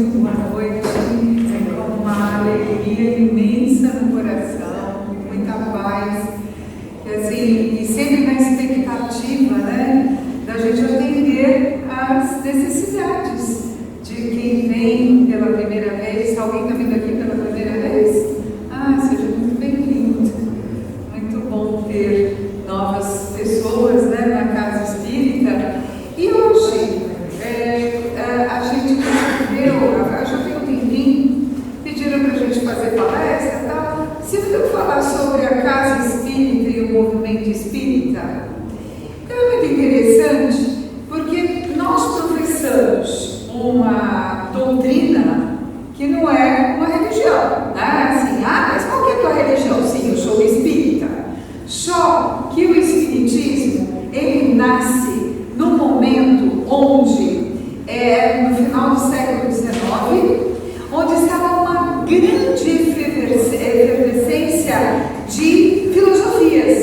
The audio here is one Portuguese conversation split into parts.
muito boa noite. É com uma alegria imensa no coração, muita paz. E assim, e sempre na expectativa, né, da gente atender às necessidades de quem vem pela primeira vez. Alguém está vindo aqui pela primeira vez? Seja muito bem-vindo. Muito bom ter novas pessoas, né, na casa espírita. E hoje, a gente já tem um tempinho, pediram para a gente fazer palestra e tal. Se eu falar sobre a casa espírita e o movimento espírita, então é muito interessante, porque nós professamos uma doutrina que não é uma religião, né? Assim, mas qual que é a tua religião? Sim, eu sou espírita. Só que o espiritismo, ele nasce no momento onde, no final do século XIX, onde estava uma grande efervescência de filosofias,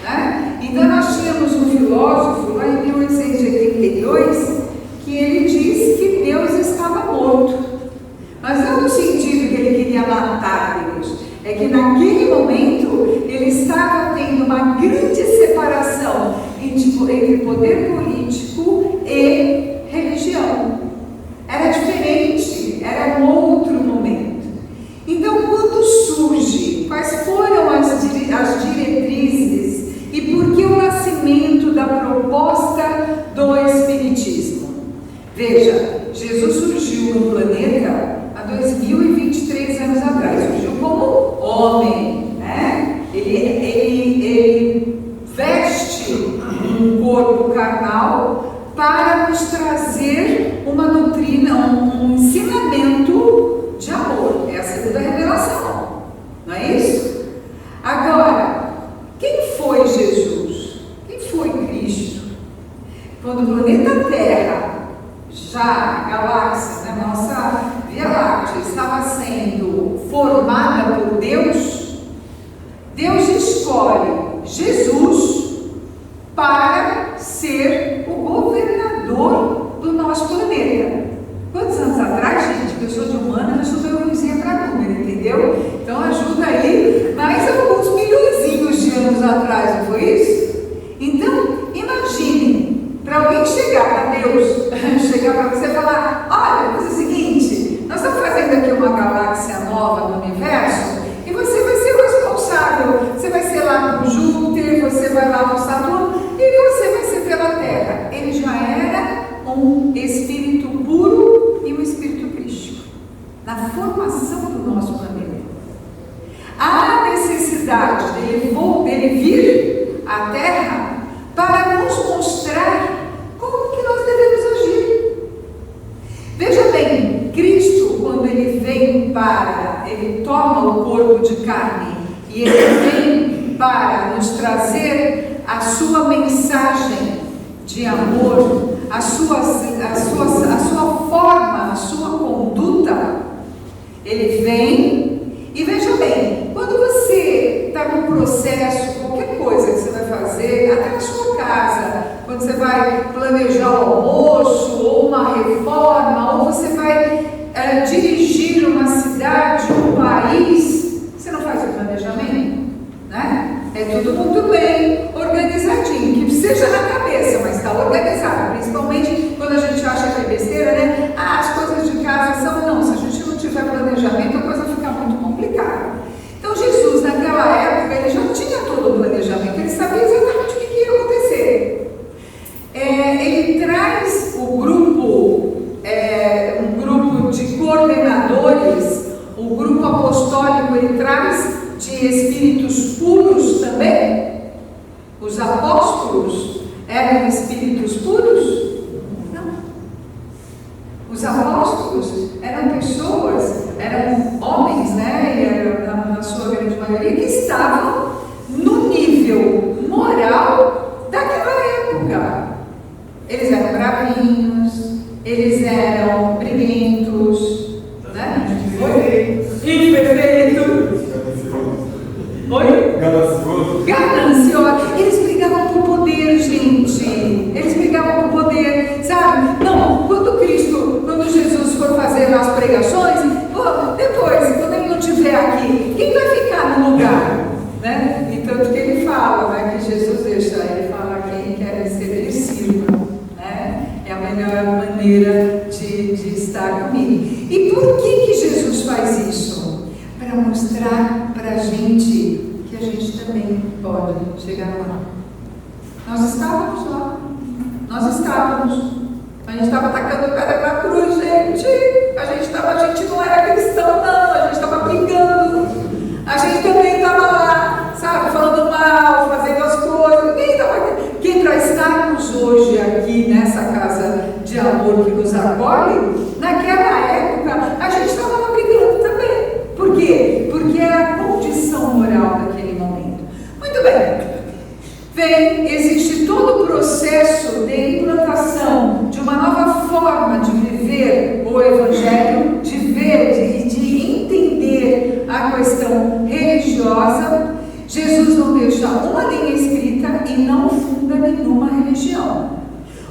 né? Então nós tínhamos um filósofo lá em 1882 que ele diz que Deus estava morto, mas não no sentido que ele queria matar Deus, é que naquele momento ele estava tendo uma grande separação entre poder político e religião. Era diferente, era um outro momento. Então, quando surge, quais foram as diretrizes e por que o nascimento da proposta do Espiritismo? Veja, Jesus surgiu no planeta há 2023 anos atrás, surgiu como homem, né? Ele veste um corpo carnal para nos trazer uma doutrina, um ensinamento de amor. É a segunda revelação, não é isso? Agora, quem foi Jesus? Quem foi Cristo? Quando o planeta Terra, já a galáxia, né, nossa Via Láctea, estava sendo formada por Deus, Deus escolhe Jesus para ser o governador do nosso planeta. Quantos anos atrás, gente? Que eu sou de humana, eu sou meio ruimzinha para número, entendeu? Então ajuda aí, mais alguns milhõezinhos de anos atrás, não foi isso? Então, imagine, para alguém chegar para Deus, chegar para você e falar: olha, mas é o seguinte, nós estamos fazendo aqui uma galáxia nova no universo, e você vai ser o responsável. Você vai ser lá com Júpiter, você vai lá com Saturno, e você vai ser pela Terra. Ele já era um espírito puro e um espírito crístico na formação do nosso planeta. Há necessidade dele vir à Terra para nos mostrar como que nós devemos agir. Veja bem, Cristo, quando ele toma o corpo de carne e ele vem para nos trazer a sua mensagem de amor, a sua forma, a sua conduta, ele vem. E veja bem, quando você está num processo, qualquer coisa que você vai fazer, até na sua casa, quando você vai planejar o almoço, ou uma reforma, ou você vai dirigir uma cidade, um país, você não faz o planejamento, né? É tudo muito bem organizadinho, que seja na cabeça, mas está organizado, principalmente quando a gente acha que é besteira, né? As coisas de casa são, não, se a gente não tiver planejamento, a coisa fica muito complicada. Então Jesus, naquela época, ele já tinha todo o planejamento, ele sabia exatamente o que ia acontecer. Ele traz o grupo, um grupo de coordenadores, o grupo apostólico, ele traz de espíritos puros também. Os apóstolos eram espíritos puros? Não. Os apóstolos eram pessoas, eram homens, né, na sua grande maioria, que estavam no nível moral daquela época. Eles eram bravinhos, eles eram briguentos, né? Imperfeito. Oi? Ganancioso. Eles brigavam por poder, gente. Eles brigavam por poder, sabe? Não, quando Jesus for fazer lá maneira de estar comigo. E por que Jesus faz isso? Para mostrar para a gente que a gente também pode chegar lá. Nós estávamos lá. A gente estava atacando pedra na cruz, gente. A gente não era cristão, não. A gente estava brigando. A gente também estava lá, sabe, falando mal, fazendo as coisas. Ninguém estava aqui. Quem para estarmos hoje aqui nessa casa de amor que nos acolhe, naquela época a gente estava lá brigando também. Por quê? Porque era a condição moral daquele momento. Muito bem. Existe todo o processo de implantação de uma nova forma de viver o Evangelho, de ver e de entender a questão religiosa. Jesus não deixa uma linha escrita e não funda nenhuma religião.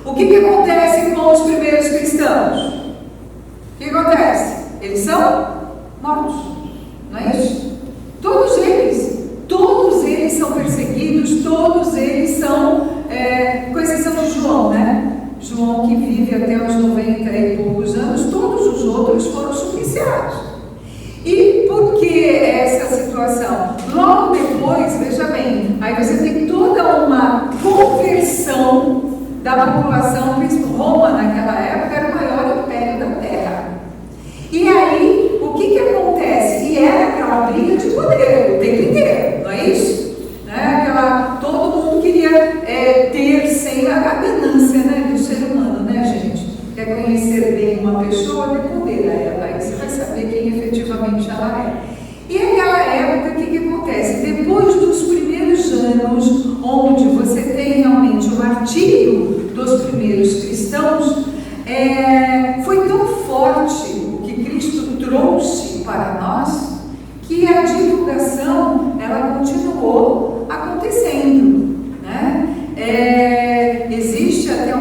O que acontece com os primeiros cristãos? O que acontece? Eles são mortos, não é isso? Todos eles são perseguidos, todos eles são, com exceção de João, né? João, que vive até os 90 e poucos anos, todos os outros foram supliciados. E por que essa situação? Logo depois, veja bem, aí você tem toda uma conversão da população, principalmente Roma naquela época era o maior império da terra. E aí, o que acontece? E era aquela briga de poder o tempo inteiro, não é isso? Todo mundo queria ter sem a ganância, né, do ser humano, né, gente? Quer conhecer bem uma pessoa, dê poder a ela, aí você vai saber quem efetivamente ela é. E naquela época, o que acontece? Depois dos primeiros anos, onde você tem realmente o martírio dos primeiros cristãos, foi tão forte o que Cristo trouxe para nós, que a divulgação, ela continuou acontecendo, né? Existe até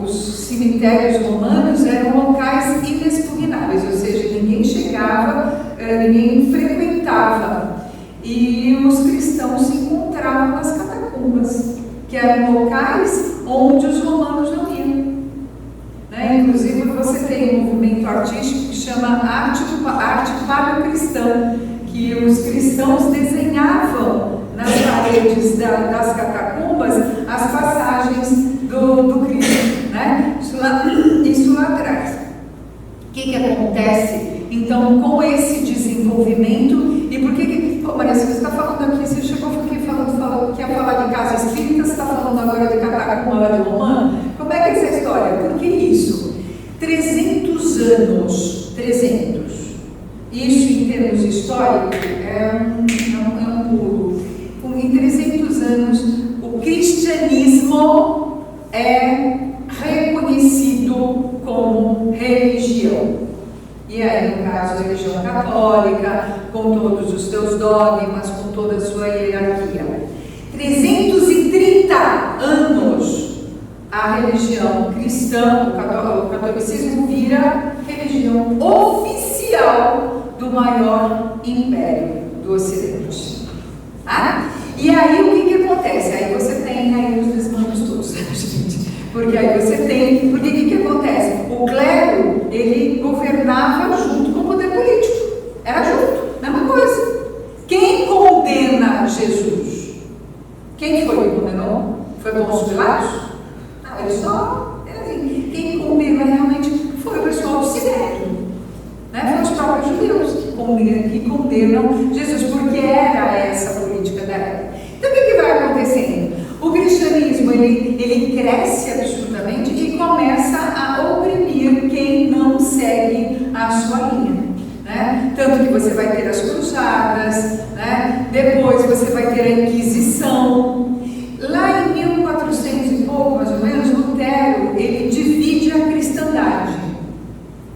os cemitérios romanos eram locais inexpugnáveis, ou seja, ninguém chegava, ninguém frequentava, e os cristãos se encontravam nas catacumbas, que eram locais onde os romanos não iam, né? Inclusive você tem um movimento artístico que chama arte paleocristã, que os cristãos desenhavam nas paredes das catacumbas as passagens do Cristo, né? Isso lá atrás. O que acontece então com esse desenvolvimento? E por que Maria, você está falando aqui, você chegou aqui falando que ia falar de casa espírita, você está falando agora de catacumba lá de Romã? Como é que é essa história? Por que isso? 300 anos, 300. Isso em termos históricos é um pulo. Em 300 anos, o cristianismo é reconhecido como religião. E aí, no caso, a religião católica, com todos os seus dogmas, com toda a sua hierarquia. 330 anos, a religião cristã, o catolicismo vira religião oficial do maior império do Ocidente. Tá? E aí o que acontece? Aí você tem aí os desmandos todos, gente. Porque aí você tem... Porque o que acontece? O clero, ele governava junto com o poder político. Era junto, mesma coisa. Quem condena Jesus? Quem foi que condenou? Foi Pôncio Pilatos? Não, ele só... Assim, quem condena realmente foi o pessoal do Sinédrio. Né? Foi os próprios judeus que condenam Jesus, porque era essa política da época. Então o que vai acontecendo? O cristianismo ele cresce absurdamente e começa a oprimir quem não segue a sua linha, né? Tanto que você vai ter as cruzadas, né? Depois você vai ter a Inquisição. Lá em 1400 e pouco, mais ou menos, Lutero ele divide a cristandade.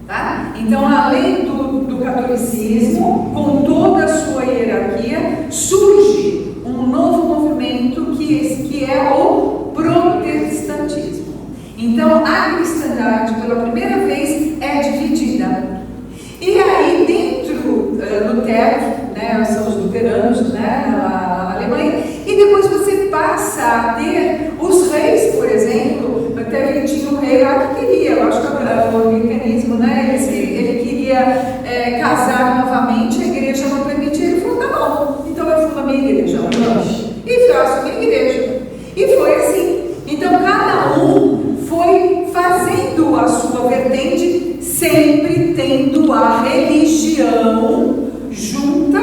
Tá? Então, além do catolicismo, com toda a sua hierarquia, surge um novo movimento que é o protestantismo. Então, a cristandade, pela primeira vez, é dividida. E aí, dentro Lutero, né, são os luteranos, né, na Alemanha, e depois você passa a ter os reis, por exemplo, teve tinha um rei lá que queria, eu acho que o mecanismo, né? Ele queria casar novamente, a igreja não permitia, ele falou, tá bom, então eu fui na minha igreja, e faço minha igreja. E foi assim. Então cada um foi fazendo a sua vertente, sempre tendo a religião junta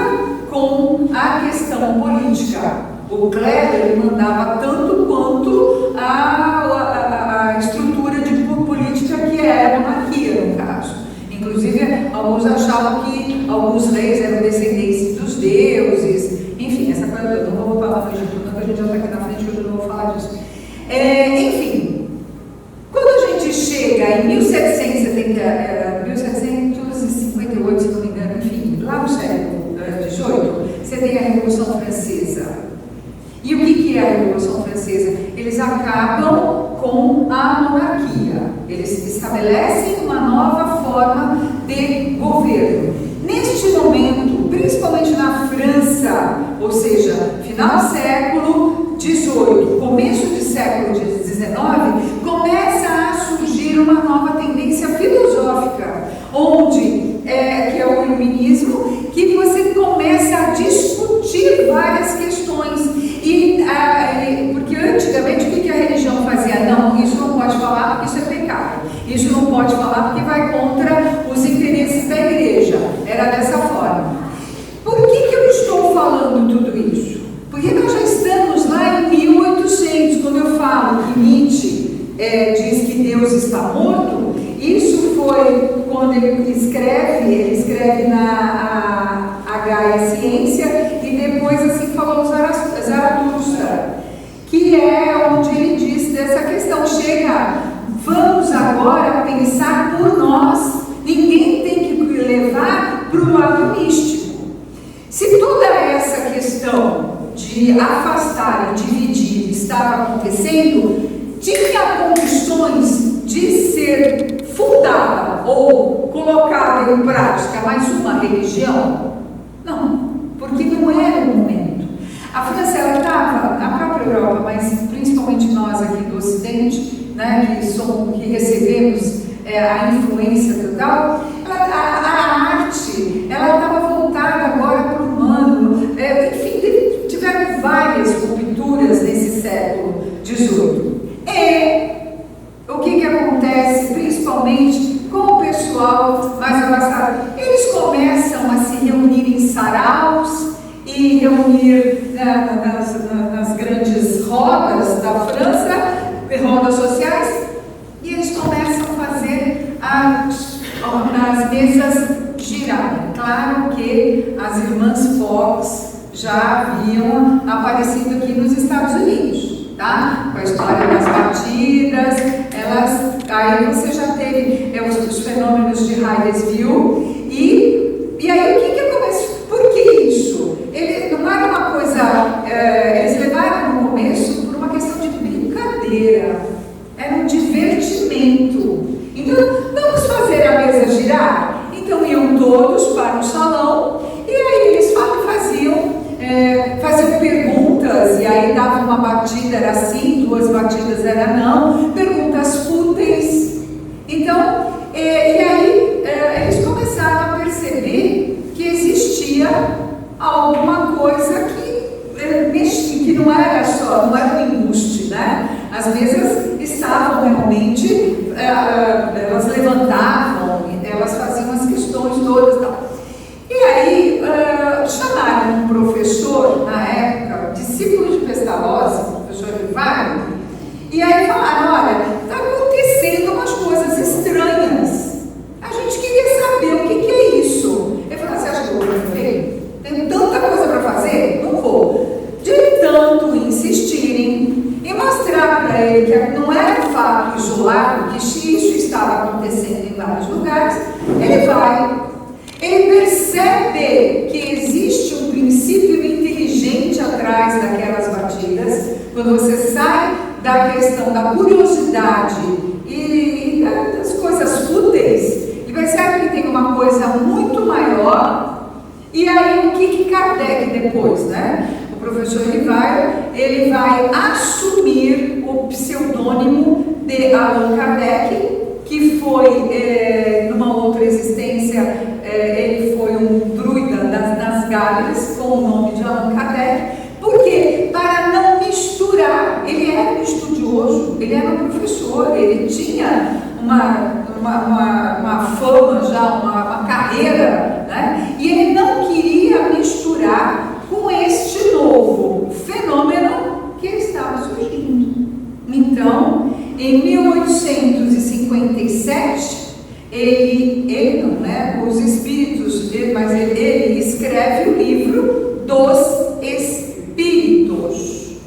com a questão política. O clero ele mandava tanto quanto a estrutura de política que é a monarquia, no caso. Inclusive, alguns achavam que alguns reis eram descendentes dos deuses, enfim, essa coisa eu não vou voltar lá no Egito, porque a gente já está aqui na frente, hoje eu não vou falar disso. Enfim, quando a gente chega em 1758, se não me engano, enfim, lá no século XVIII, você tem a Revolução Francesa. E o que é a Revolução Francesa? Eles acabam com a monarquia. Eles estabelecem uma nova forma de governo. Neste momento, principalmente na França, ou seja, final do século XVIII, começo do século XIX, começa a surgir uma nova tendência filosófica, onde, que é o iluminismo, que você começa a discutir várias questões. Porque antigamente o que a religião fazia? Não, isso não pode falar porque isso é pecado. Isso não pode falar porque vai contra os interesses da igreja. Era dessa forma. Por que eu estou falando tudo isso? Porque nós já estamos lá em 1800, quando eu falo que Nietzsche diz que Deus está morto. Isso foi quando ele escreve na Gaia Ciência, e depois assim falou Zaratustra, que é onde ele diz dessa questão, vamos agora pensar por nós, ninguém tem que levar para o lado místico. Se toda essa questão de afastar e dividir estava acontecendo, tinha condições de ser fundada ou colocada em prática mais uma religião? Não, porque não era o momento. A França, ela estava, a própria Europa, mas principalmente nós aqui do Ocidente, né, que recebemos a influência total, a arte, ela estava voltada agora para o humano. Enfim, tiveram várias rupturas nesse século XVIII. O que acontece, principalmente com o pessoal mais avançado? Eles começam a se reunir em saraus e reunir nas grandes rodas da França, rodas sociais, e eles começam a fazer as mesas girarem. Claro que as irmãs Fox já haviam aparecido aqui nos Estados Unidos, tá? Com a história das batidas, aí você já teve os fenômenos de Hydesville, e aí o que aconteceu? Por que isso? Ele não era uma coisa, eles levaram no começo por uma questão de brincadeira, era um divertimento. Então, vamos fazer a mesa girar? Então iam todos para o salão, e aí eles faziam perguntas, e aí dava uma batida, era sim, duas batidas era não, perguntas fúteis. Então, e aí eles começaram a perceber que existia alguma coisa que não era um embuste, né? As mesas estavam realmente, elas levantavam, elas faziam as questões todas e tal. E aí chamaram um professor, na época, discípulo de Pestalozzi, o professor Rivário, e aí falaram, olha, está acontecendo umas coisas estranhas. A gente queria saber o que é isso. Ele falou, você acha que eu vou fazer? Tem tanta coisa para fazer? Não vou. De tanto insistirem e mostrar para ele que não era um fato isolado, que isso estava acontecendo em vários lugares, ele percebe que existe um princípio inteligente atrás daquelas batidas. Quando você sai da questão da curiosidade e das coisas fúteis, ele percebe que tem uma coisa muito maior. E aí o que Kardec depois, né? O professor ele vai assumir o pseudônimo de Allan Kardec, que foi, numa outra existência, ele foi um druida das Gales, com o nome de Allan Kardec. Por quê? Para não misturar. Ele era um estudioso, ele era um professor, ele tinha uma fama já, uma carreira, né? E ele não queria misturar com este novo fenômeno que estava surgindo. Então, em 1857, ele não, né? Os espíritos, mas ele escreve o livro dos Espíritos.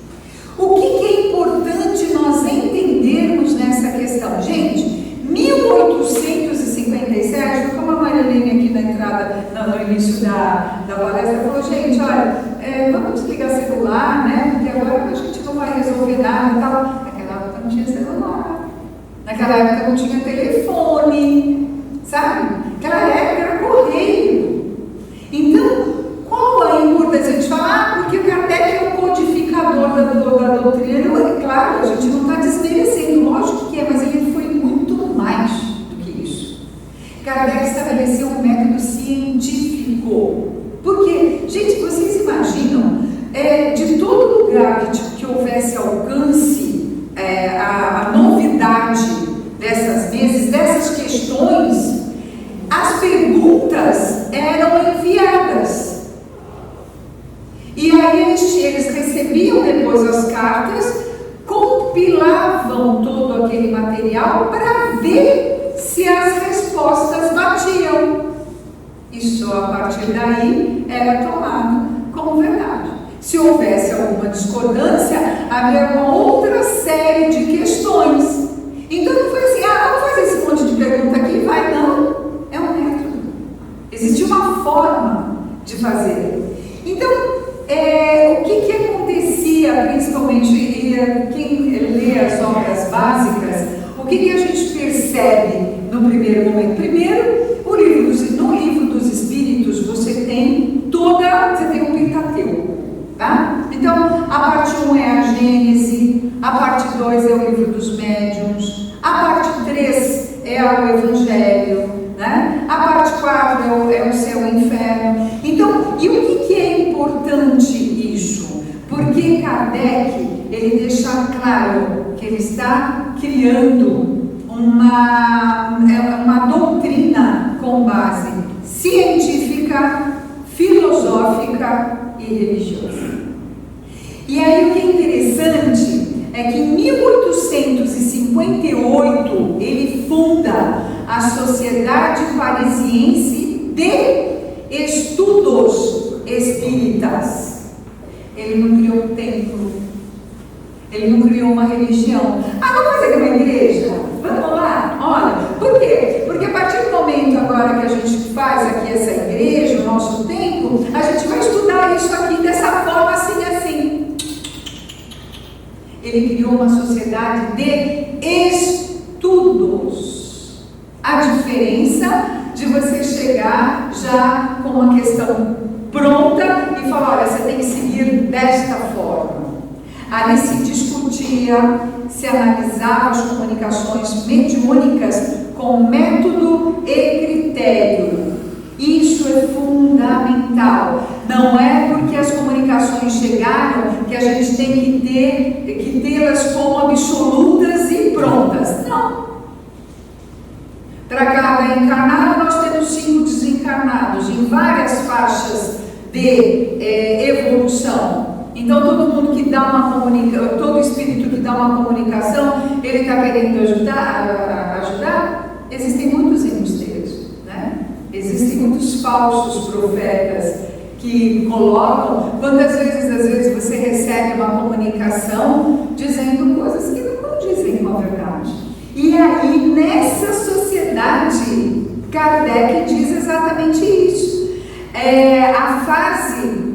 O que é importante nós entendermos nessa questão? Gente, 1857, como a Marilene aqui na entrada, no início da palestra, falou, gente, olha, vamos desligar celular, né? Porque agora a gente não vai resolver nada e tal. Naquela época não tinha celular, naquela época não tinha telefone, sabe? Naquela época era correio. Então, qual a importância de falar? Porque o Kardec é o codificador da doutrina. É claro, a gente não está desmerecendo, lógico que é, mas ele foi muito mais do que isso. Kardec estabeleceu um método científico. Porque, gente, vocês imaginam, de todo lugar que houvesse alcance, a novidade dessas mesas, dessas questões, as perguntas eram enviadas. E aí eles recebiam depois as cartas, compilavam todo aquele material para ver se as respostas batiam. E só a partir daí era tomado como verdade. Se houvesse alguma discordância, havia uma outra série de questões. Então não foi assim, vamos fazer esse monte de pergunta aqui, vai, não. É um método. Existe uma forma de fazer. Então, o que acontecia, principalmente, quem lê as obras básicas, o que a gente percebe no primeiro momento? Primeiro, no livro dos Espíritos, você tem o Pentateuco, tá? Então, a parte 1 é a Gênese, a parte 2 é o livro dos Médiuns, a parte 3 é o Evangelho, né? A parte 4 é o Céu e o Inferno. Então, e o que é importante isso? Porque Kardec, ele deixa claro que ele está criando uma doutrina com base científica, filosófica e religiosa. E aí o que é interessante é que em 1858 ele funda a Sociedade Parisiense de Estudos Espíritas. Ele não criou um templo, ele não criou uma religião. Vamos fazer uma igreja? Vamos lá? Olha, por quê? Porque a partir do momento agora que a gente faz aqui essa igreja, o nosso templo, a gente vai estudar isso aqui dessa forma, assim, assim. Ele criou uma sociedade de estudos. A diferença de você chegar já com uma questão pronta e falar, olha, você tem que seguir desta forma. Ali se discutia, se analisava as comunicações mediúnicas com método e critério. Isso é fundamental. Não é porque as comunicações chegaram que a gente tem que tê-las como absolutas e prontas. Não. Para cada encarnado, nós temos 5 desencarnados em várias faixas de evolução. Então, todo espírito que dá uma comunicação, ele está querendo ajudar? Existem muitos embusteiros, né? Existem muitos falsos profetas que colocam. Quantas vezes você recebe uma comunicação dizendo coisas que não condizem com a verdade? E aí, nessa sociedade, Kardec diz exatamente isso. A fase,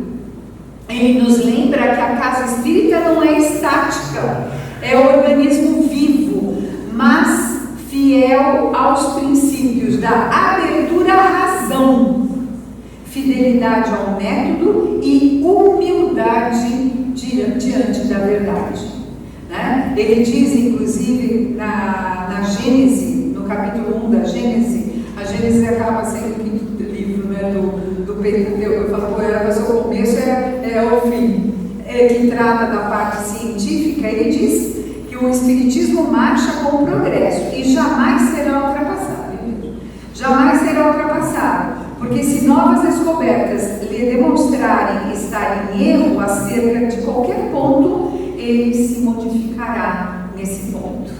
ele nos lembra que a casa espírita não é estática, é um organismo vivo, mas fiel aos princípios da abertura à razão, fidelidade ao método e humildade diante da verdade, né? Ele diz, inclusive, na Gênesis, no capítulo 1 da Gênesis, a Gênesis acaba sendo o quinto livro, né, do Pentateuco. Eu falo, mas o começo é o fim, que trata da parte científica. Ele diz que o Espiritismo marcha com o progresso e jamais será ultrapassado. Jamais será ultrapassado, porque se novas descobertas lhe demonstrarem estar em erro acerca de qualquer ponto, ele se modificará nesse ponto.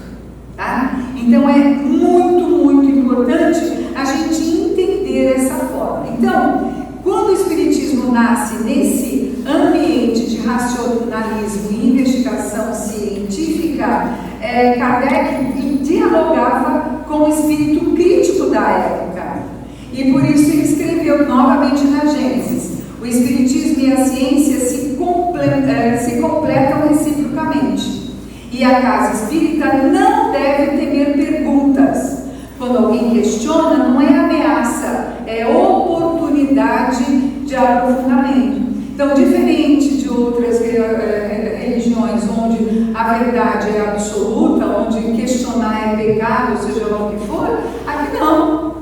Tá? Então é muito, muito importante a gente entender essa forma. Então, quando o Espiritismo nasce nesse ambiente de racionalismo e investigação científica, Kardec dialogava com o espírito crítico da época. E por isso ele escreveu novamente na Gênesis: o Espiritismo e a ciência se completam reciprocamente. E a casa espírita não deve temer perguntas. Quando alguém questiona, não é ameaça, é oportunidade de aprofundamento. Então, diferente de outras religiões onde a verdade é absoluta, onde questionar é pecado, seja lá o que for, aqui não.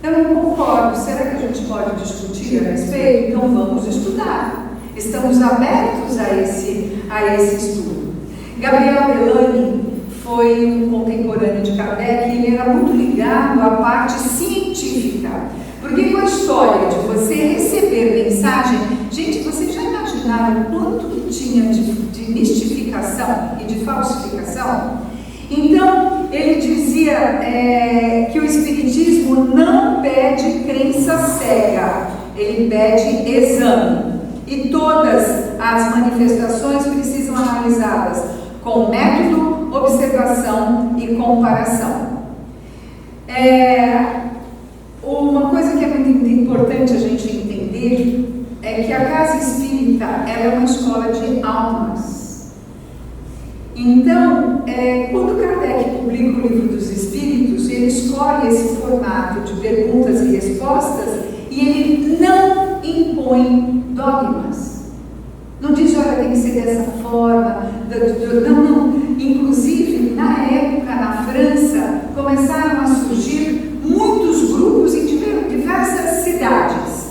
Eu não concordo. Será que a gente pode discutir a respeito? Então vamos estudar. Estamos abertos a esse estudo. Gabriel Delany foi um contemporâneo de Kardec e ele era muito ligado à parte científica. Porque com a história de você receber mensagem, gente, vocês já imaginaram quanto que tinha de mistificação e de falsificação? Então, ele dizia que o Espiritismo não pede crença cega, ele pede exame. E todas as manifestações precisam analisadas com método, observação e comparação. Uma coisa que é muito importante a gente entender é que a casa espírita ela é uma escola de almas. Então, quando Kardec publica o Livro dos Espíritos, ele escolhe esse formato de perguntas e respostas e ele não impõe dogmas. Não diz, olha, tem que ser dessa forma. Não. Inclusive, na época, na França, começaram a surgir muitos grupos em diversas cidades.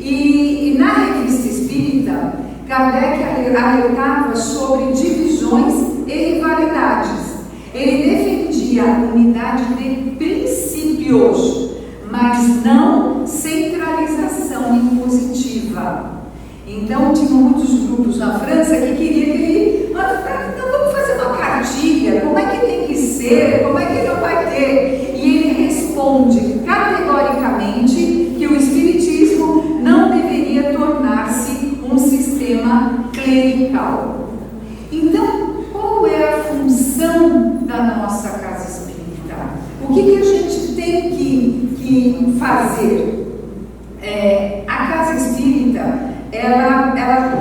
E na Revista Espírita, Kardec alertava sobre divisões e rivalidades. Ele defendia a unidade de princípios, mas não centralização impositiva. Então, tinha muitos grupos na França que queriam que ele... Não, vamos fazer uma cartilha, como é que tem que ser, como é que não vai ter? E ele responde categoricamente que o Espiritismo não deveria tornar-se um sistema clerical. Então, qual é a função da nossa casa espírita? O que a gente tem que fazer? A casa espírita,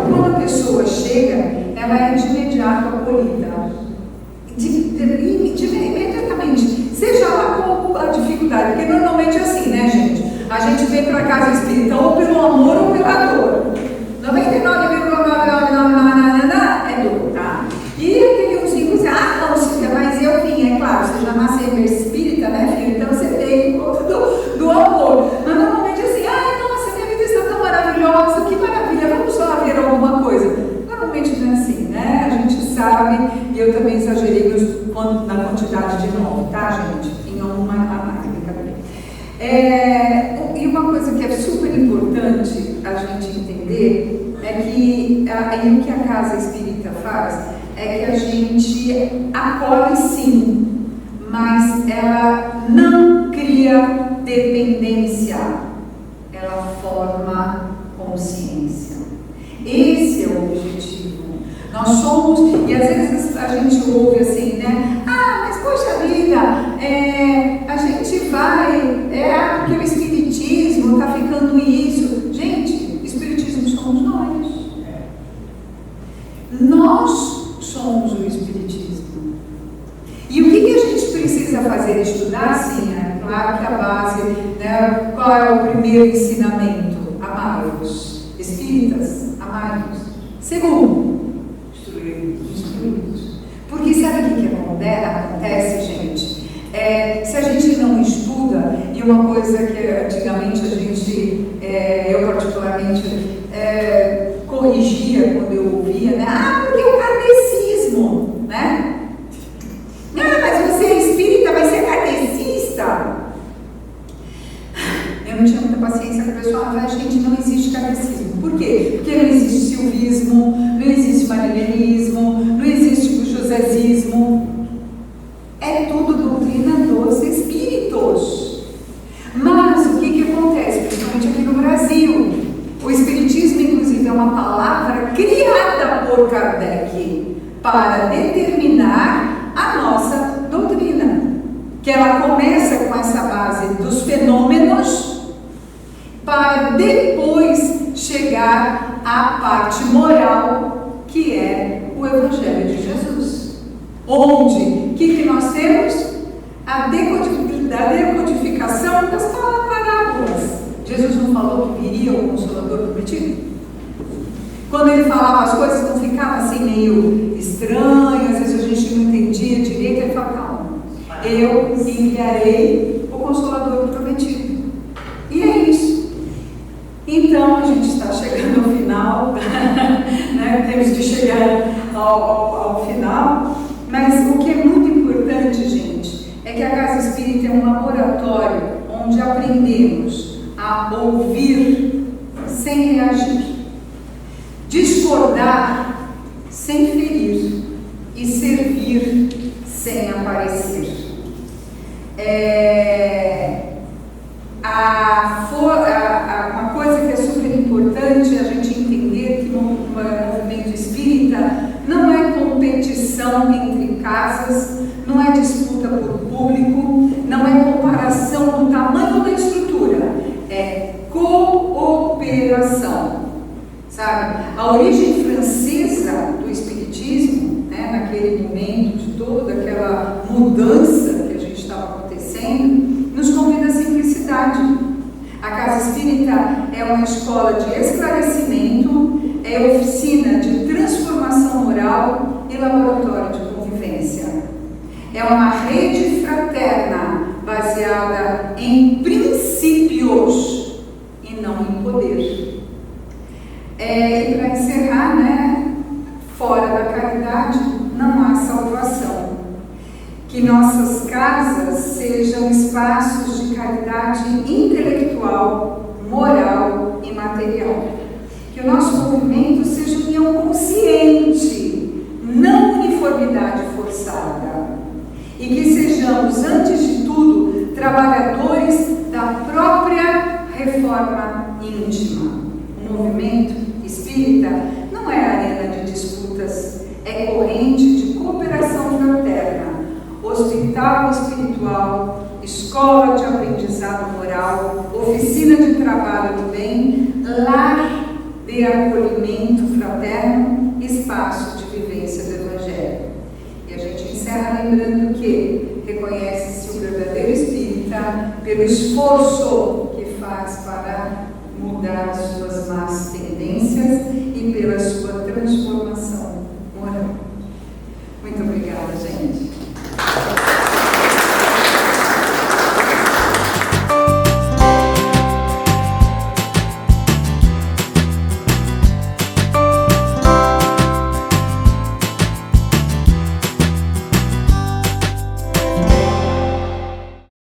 quando a pessoa chega, ela é de imediato acolhida. Imediatamente. Seja lá qual a dificuldade, porque normalmente é assim, né, gente? A gente vem para a casa espírita ou pelo amor ou pela dor. 99,999 é dor, tá? E aquele 1,5, não, Silvia, mas eu vim, é claro, você já nasceu em espírita, né, filho? Então você tem conta do amor. Mas normalmente assim, nossa, minha vida está tão maravilhosa, que maravilha, vamos lá ver alguma coisa. Normalmente não é assim, né? A gente sabe, e eu também exagerei na quantidade de nome, tá, gente? Em uma brincadeira. E uma coisa que é super importante a gente entender é que o que a casa espírita faz é que a gente acolhe sim, mas ela não cria dependência, ela forma consciência. Esse é o objetivo. Nós somos, e às vezes a gente ouve assim, né? Mas poxa vida, a gente vai, porque o Espiritismo está ficando isso. Gente, o Espiritismo somos nós. Nós somos o Espiritismo. E o que a gente precisa fazer? Estudar, sim, né? Claro que a base, né? Qual é o primeiro ensinamento? Amai-vos. Espíritas, amai-vos. Segundo, instruí-vos. Porque sabe acontece, gente, se a gente não estuda, e uma coisa que antigamente a gente, eu particularmente, corrigia quando eu ouvia, né? Porque o kardecismo, né? Mas você é espírita, vai ser kardecista? Eu não tinha muita paciência com a pessoa, mas gente, não existe kardecismo. Por quê? Porque não existe silvismo, não existe marilianismo, não existe josezismo. É tudo doutrina dos espíritos. Mas o que acontece, principalmente aqui no Brasil? O espiritismo, inclusive, é uma palavra criada por Kardec para determinar a nossa doutrina. Que ela começa com essa base dos fenômenos para depois chegar à parte moral, que é o Evangelho de Jesus. Onde, o que nós temos? A decodificação das parábolas. Jesus não falou que viria o Consolador prometido? Quando ele falava as coisas não ficavam assim meio estranhas, às vezes a gente não entendia direito, ele falava, calma, eu enviarei o Consolador prometido. E é isso. Então, a gente está chegando ao final, né? Temos de chegar ao final, mas o que é muito importante, gente, é que a Casa Espírita é um laboratório onde aprendemos a ouvir sem reagir, discordar sem ferir e servir sem aparecer. Uma coisa que é super importante é a gente entender que no movimento espírita não é competição entre casas, não é disputa por público, não é comparação do tamanho da estrutura, é cooperação, sabe? A origem francesa do espiritismo, né, naquele momento de toda aquela mudança que a gente estava acontecendo, nos convida à simplicidade. A Casa Espírita é uma escola de esclarecimento, é oficina de transformação moral e laboratório de convivência. É uma rede fraterna baseada em princípios e não em poder. E para encerrar, né, fora da caridade não há salvação. Que nossas casas sejam espaços de caridade intelectual, moral e material. Que o nosso movimento seja união consciente, não uniformidade forçada. E que sejamos, antes de tudo, trabalhadores da própria reforma íntima. O movimento espírita não é arena de disputas, é corrente de cooperação fraterna, hospital espiritual, escola de aprendizado moral, oficina de trabalho do bem, lar de acolhimento fraterno, espaço de vivência do Evangelho. E a gente encerra lembrando que reconhece-se o verdadeiro espírita pelo esforço que faz para mudar as suas más tendências e pela sua transformação